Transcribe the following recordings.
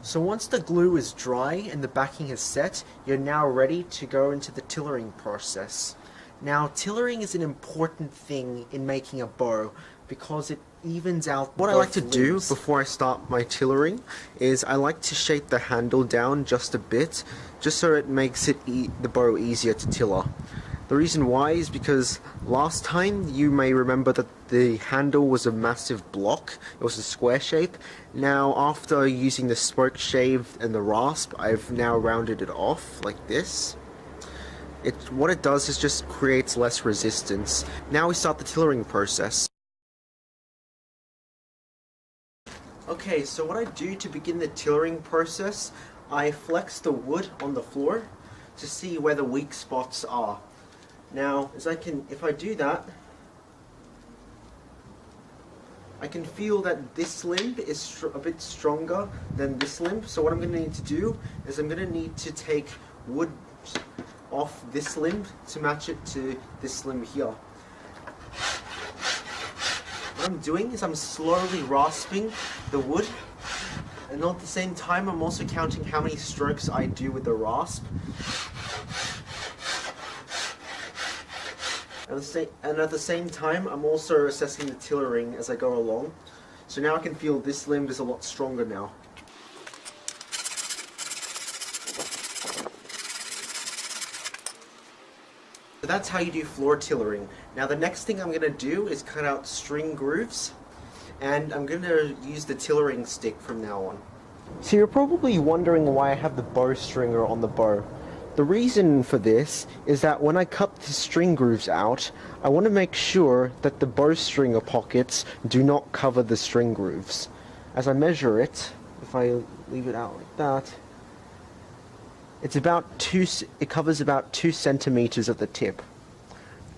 So once the glue is dry and the backing is set, you're now ready to go into the tillering process. Now, tillering is an important thing in making a bow because it evens out What I like to do before I start my tillering is I like to shape the handle down just a bit, just so it makes it the bow easier to tiller. The reason why is because last time you may remember that the handle was a massive block, it was a square shape. Now after using the spoke shave and the rasp, I've now rounded it off like this. What it does is just creates less resistance. Now we start the tillering process. Okay, so what I do to begin the tillering process, I flex the wood on the floor to see where the weak spots are. Now, if I do that, I can feel that this limb is a bit stronger than this limb. So what I'm going to need to do is I'm going to need to take wood off this limb to match it to this limb here. What I'm doing is I'm slowly rasping the wood, and at the same time I'm also counting how many strokes I do with the rasp. And at the same time, I'm also assessing the tillering as I go along. So now I can feel this limb is a lot stronger now. So that's how you do floor tillering. Now the next thing I'm going to do is cut out string grooves, and I'm going to use the tillering stick from now on. So you're probably wondering why I have the bow stringer on the bow. The reason for this is that when I cut the string grooves out, I want to make sure that the bowstringer pockets do not cover the string grooves. As I measure it, if I leave it out like that, it covers about 2 centimeters at the tip.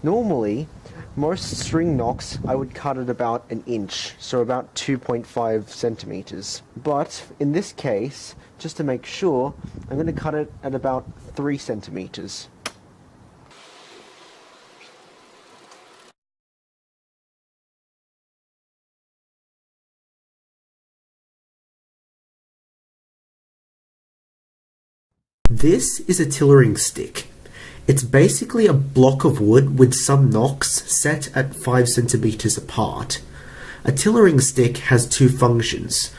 Normally, most string knocks I would cut at about an inch, so about 2.5 centimeters. But in this case, just to make sure, I'm going to cut it at about 3 centimeters. This is a tillering stick. It's basically a block of wood with some knocks set at 5 centimeters apart. A tillering stick has 2 functions.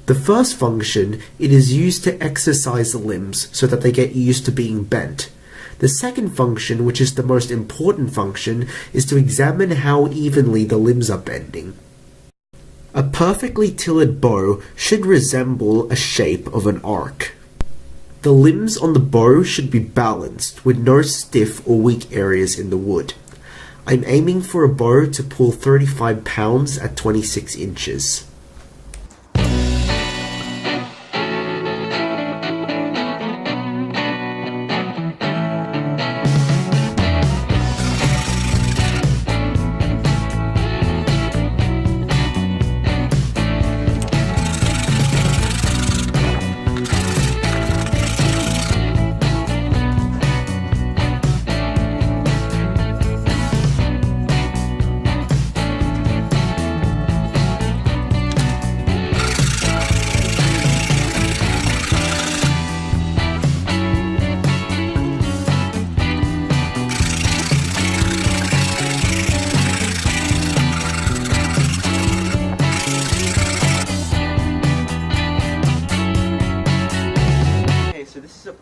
The first function, it is used to exercise the limbs so that they get used to being bent. The second function, which is the most important function, is to examine how evenly the limbs are bending. A perfectly tillered bow should resemble a shape of an arc. The limbs on the bow should be balanced with no stiff or weak areas in the wood. I'm aiming for a bow to pull 35 pounds at 26 inches.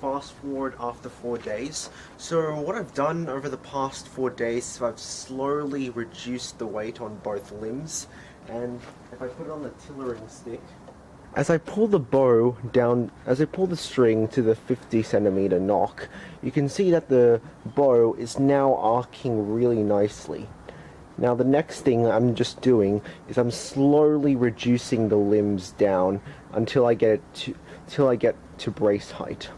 Fast forward after 4 days. So what I've done over the past 4 days is I've slowly reduced the weight on both limbs, and if I put it on the tillering stick, as I pull the bow down, as I pull the string to the 50 centimeter knock, you can see that the bow is now arcing really nicely. Now the next thing I'm just doing is I'm slowly reducing the limbs down until I get to brace height.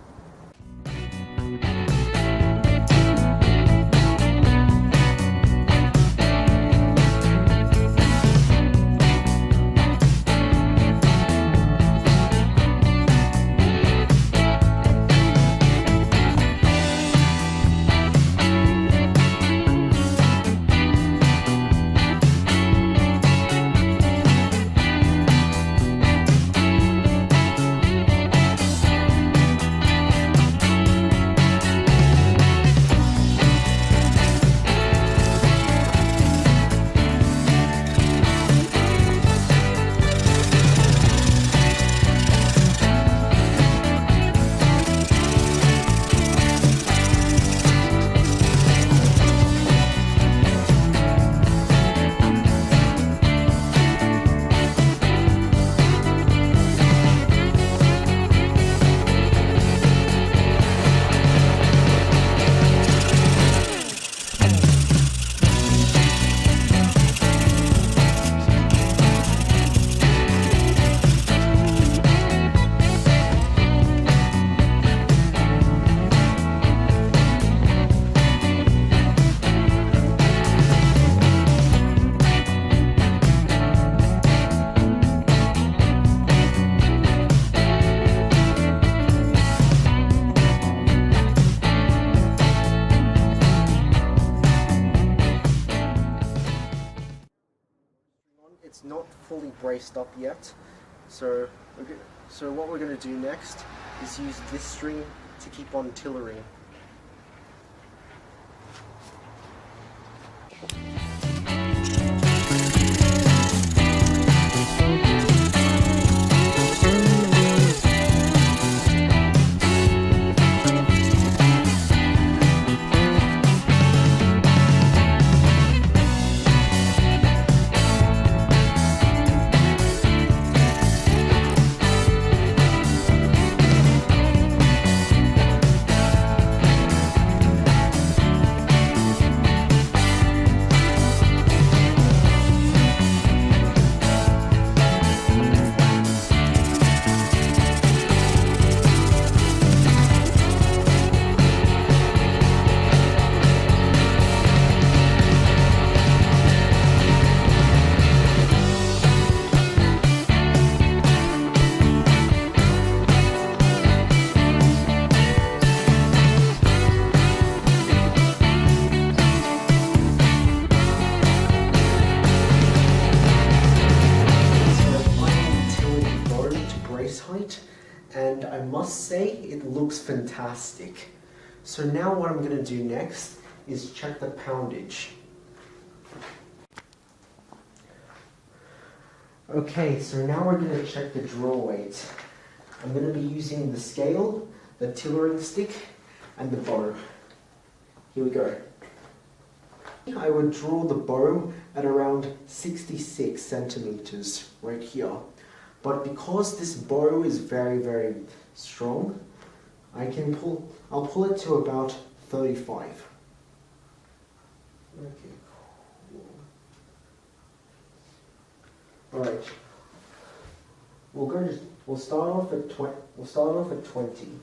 braced up yet. So what we're going to do next is use this string to keep on tillering. Height, and I must say it looks fantastic. So now what I'm going to do next is check the poundage. Okay, so now we're going to check the draw weight. I'm going to be using the scale, the tillering stick, and the bow. Here we go. I would draw the bow at around 66 centimeters right here. But because this bow is very, very strong, I'll pull it to about 35. Okay, cool. Alright. We'll start off at 20.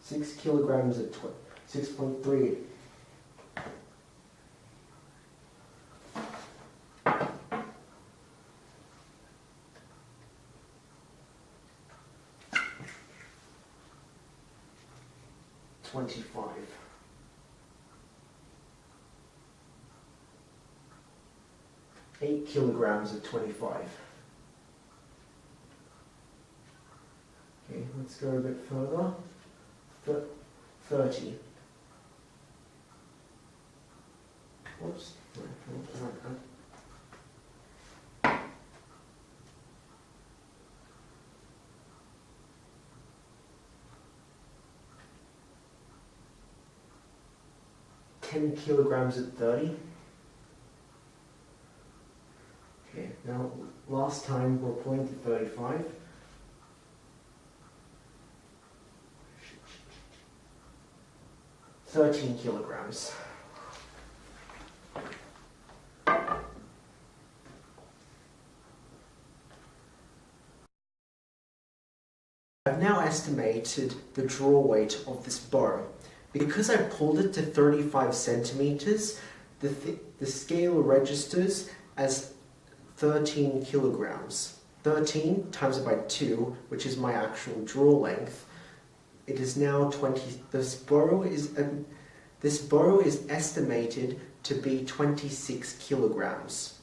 Six kilograms at 6.3. Eight kilograms at 25. Okay, let's go a bit further. 30. Whoops. 10 kilograms at 30. Okay, now last time we're pulling to 35. $13 kilograms. I've now estimated the draw weight of this bow. Because I pulled it to 35 centimeters, the scale registers as 13 kilograms. 13 times it by 2, which is my actual draw length. It is now 20. This bow is estimated to be 26 kilograms.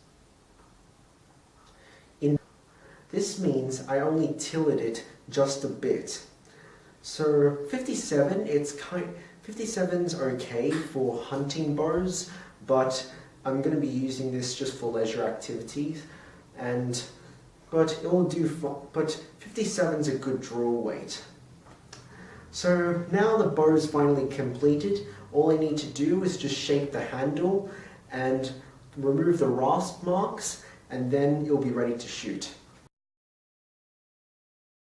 This means I only tilted it just a bit. So 57's okay for hunting bows, but I'm going to be using this just for leisure activities, but it will do. But 57's a good draw weight. So now the bow is finally completed. All I need to do is just shape the handle and remove the rasp marks, and then it'll be ready to shoot.